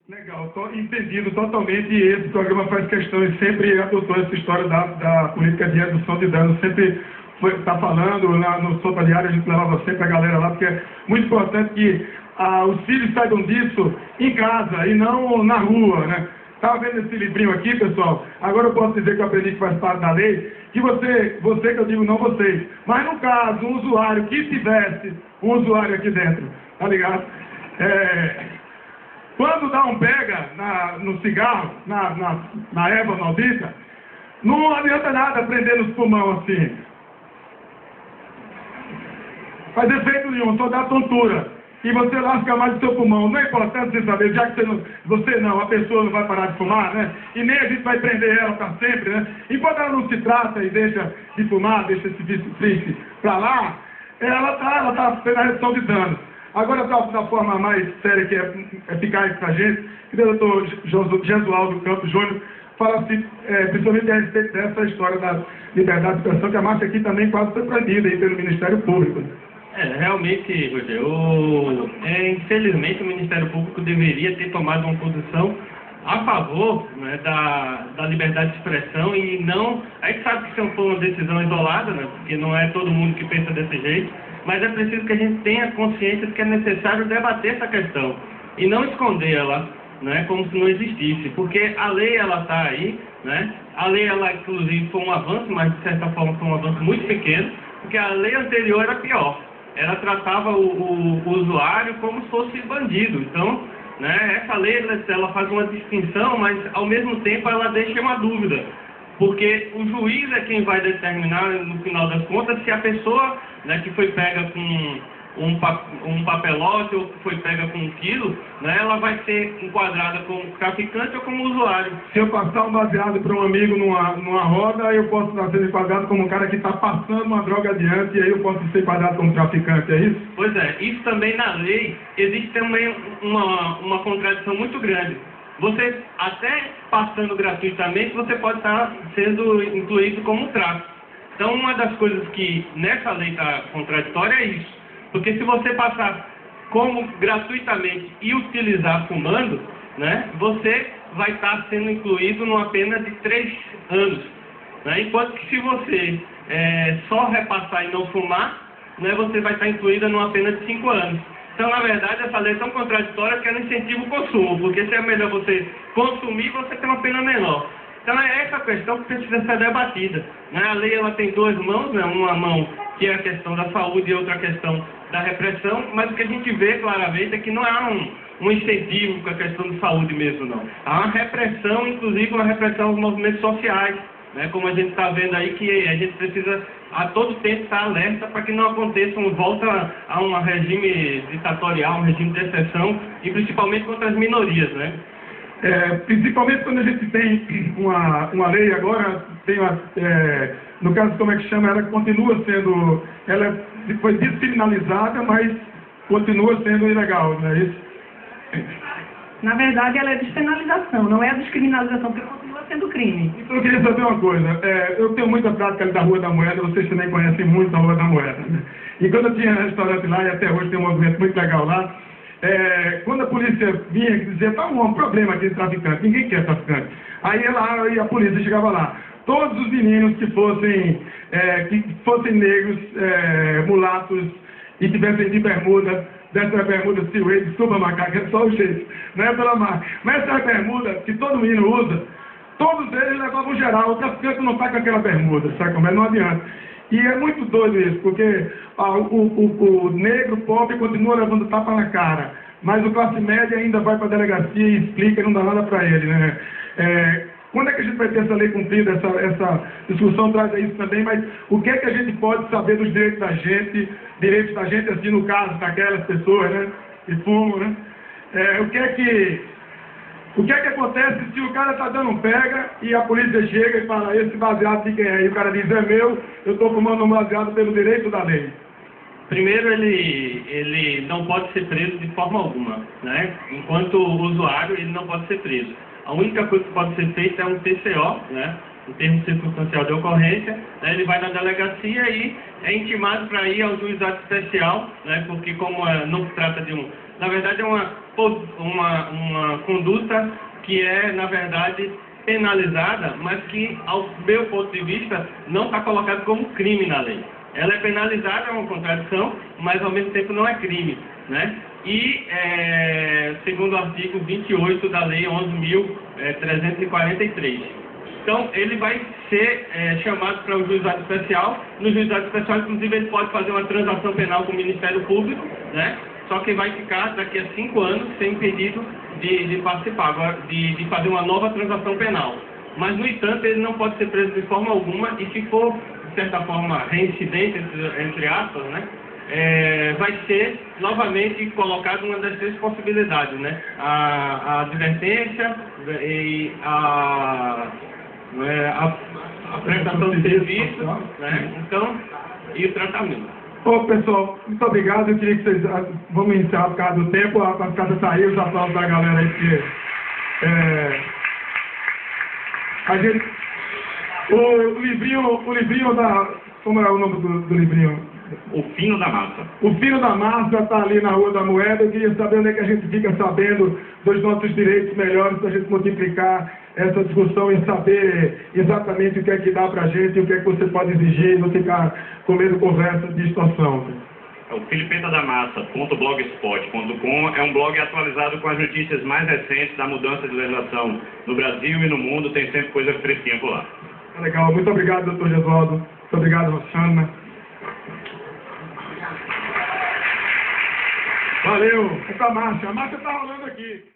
Legal, entendido totalmente. E esse programa faz questão e sempre adotou essa história da política de redução de danos, sempre está falando, no Sopa Diária a gente levava sempre a galera lá, porque é muito importante que os filhos saibam disso em casa e não na rua, né? Estava vendo esse livrinho aqui, pessoal, agora eu posso dizer que eu aprendi que faz parte da lei, que você que eu digo não vocês, mas no caso, um usuário que tivesse um usuário aqui dentro, tá ligado? Quando dá um pega no cigarro, na erva maldita, não adianta nada prender nos pulmões assim. Faz efeito nenhum, só dá tontura. E você lasca mais o seu pulmão. Não é importante você saber, já que a pessoa não vai parar de fumar, né? E nem a gente vai prender ela para sempre, né? Enquanto ela não se trata e deixa de fumar, deixa esse vício triste para lá, ela tá tendo a redução de danos. Agora, da forma mais séria que é eficaz para a gente, que o doutor Jesualdo Campos Júnior fala assim, principalmente a respeito dessa história da liberdade de expressão, que a marcha aqui também quase foi proibida aí pelo Ministério Público. Realmente, Rogério, infelizmente o Ministério Público deveria ter tomado uma posição a favor, né, da liberdade de expressão e não... A gente sabe que isso foi uma decisão isolada, né, porque não é todo mundo que pensa desse jeito, mas é preciso que a gente tenha consciência de que é necessário debater essa questão e não esconder ela, né, como se não existisse, porque a lei ela está aí, né, a lei ela inclusive foi um avanço, mas de certa forma foi um avanço muito pequeno, porque a lei anterior era pior, ela tratava o usuário como se fosse bandido. Então, né, essa lei ela faz uma distinção, mas ao mesmo tempo ela deixa uma dúvida, porque o juiz é quem vai determinar, no final das contas, se a pessoa, né, que foi pega com um papelote ou que foi pega com 1 quilo, né, ela vai ser enquadrada como traficante ou como usuário. Se eu passar um baseado para um amigo numa roda, eu posso ser enquadrado como um cara que está passando uma droga adiante, e aí eu posso ser enquadrado como traficante, é isso? Pois é, isso também na lei existe também uma contradição muito grande. Você, até passando gratuitamente, você pode estar sendo incluído como tráfico. Então, uma das coisas que nessa lei está contraditória é isso. Porque se você passar como gratuitamente e utilizar fumando, né, você vai estar sendo incluído numa pena de 3 anos. Né? Enquanto que se você só repassar e não fumar, né, você vai estar incluída numa pena de 5 anos. Então, na verdade, essa lei é tão contraditória que ela incentiva o consumo, porque se é melhor você consumir, você tem uma pena menor. Então, é essa questão que precisa ser debatida. Né? A lei ela tem 2 mãos, né? Uma mão que é a questão da saúde e outra questão da repressão, mas o que a gente vê claramente é que não há um incentivo com a questão de saúde mesmo, não. Há uma repressão, inclusive uma repressão aos movimentos sociais, né? Como a gente está vendo aí, que a gente precisa a todo tempo estar alerta para que não aconteça uma volta a um regime ditatorial, um regime de exceção, e principalmente contra as minorias, né? Principalmente quando a gente tem uma lei agora, tem no caso, como é que chama, ela continua sendo, ela foi descriminalizada, mas continua sendo ilegal, não é isso? Na verdade, ela é despenalização, não é a descriminalização, porque continua sendo crime. Então eu queria saber uma coisa, eu tenho muita prática ali da Rua da Moeda, vocês também conhecem muito a Rua da Moeda, né? E quando eu tinha restaurante lá, e até hoje tem um movimento muito legal lá, quando a polícia vinha e dizia, tá um problema aqui de traficante, ninguém quer traficante. Aí a polícia chegava lá, todos os meninos que fossem negros, mulatos, e tivessem de bermuda, dessa bermuda silhuete, suba macaca, é só o jeito, não é pela marca. Mas essa bermuda que todo menino usa, todos eles levavam geral, o traficante não está com aquela bermuda, sabe como é? Não adianta. E é muito doido isso, porque o negro pobre continua levando tapa na cara, mas o classe média ainda vai para a delegacia e explica e não dá nada para ele, né? Quando é que a gente vai ter essa lei cumprida? Essa discussão traz a isso também, mas o que é que a gente pode saber dos direitos da gente assim, no caso daquelas pessoas, né, que fumam, né? O que é que acontece se o cara está dando um pega e a polícia chega e fala, esse baseado de quem é? E o cara diz, é meu, eu estou fumando um baseado pelo direito da lei. Primeiro, ele não pode ser preso de forma alguma, né? Enquanto usuário, ele não pode ser preso. A única coisa que pode ser feita é um TCO, né? Um termo circunstancial de ocorrência, né? Ele vai na delegacia e é intimado para ir ao juizado especial, né? Porque como não se trata de na verdade é uma conduta que é, na verdade, penalizada, mas que, ao meu ponto de vista, não está colocada como crime na lei. Ela é penalizada, é uma contradição, mas ao mesmo tempo não é crime, né? E, segundo o artigo 28 da Lei 11.343. Então, ele vai ser chamado para o juizado especial. No juizado especial, inclusive, ele pode fazer uma transação penal com o Ministério Público, né? Só que vai ficar, daqui a 5 anos, sem impedido de participar, agora, de fazer uma nova transação penal. Mas, no entanto, ele não pode ser preso de forma alguma e, se for, de certa forma, reincidente, entre aspas, né? Vai ser novamente colocado uma das 3 possibilidades, né? A advertência e a prestação de serviço, né? Então, e o tratamento. Ô, pessoal, muito obrigado. Eu queria que vocês... Vamos iniciar por causa do tempo. A casa saiu, os aplausos da galera aí, porque... a gente... O livrinho da... Como é o nome do livrinho? O Fino da Massa. O Fino da Massa está ali na Rua da Moeda. Eu queria saber onde é que a gente fica sabendo dos nossos direitos melhores para a gente multiplicar essa discussão e saber exatamente o que é que dá para a gente, o que é que você pode exigir e não ficar comendo conversa de extorsão. O filipetadamassa.blogspot.com é um blog atualizado com as notícias mais recentes da mudança de legislação no Brasil e no mundo. Tem sempre coisa fresquinha por lá. Legal. Muito obrigado, doutor Gesualdo. Muito obrigado, Roxana. Valeu. Essa marcha. A marcha está rolando aqui.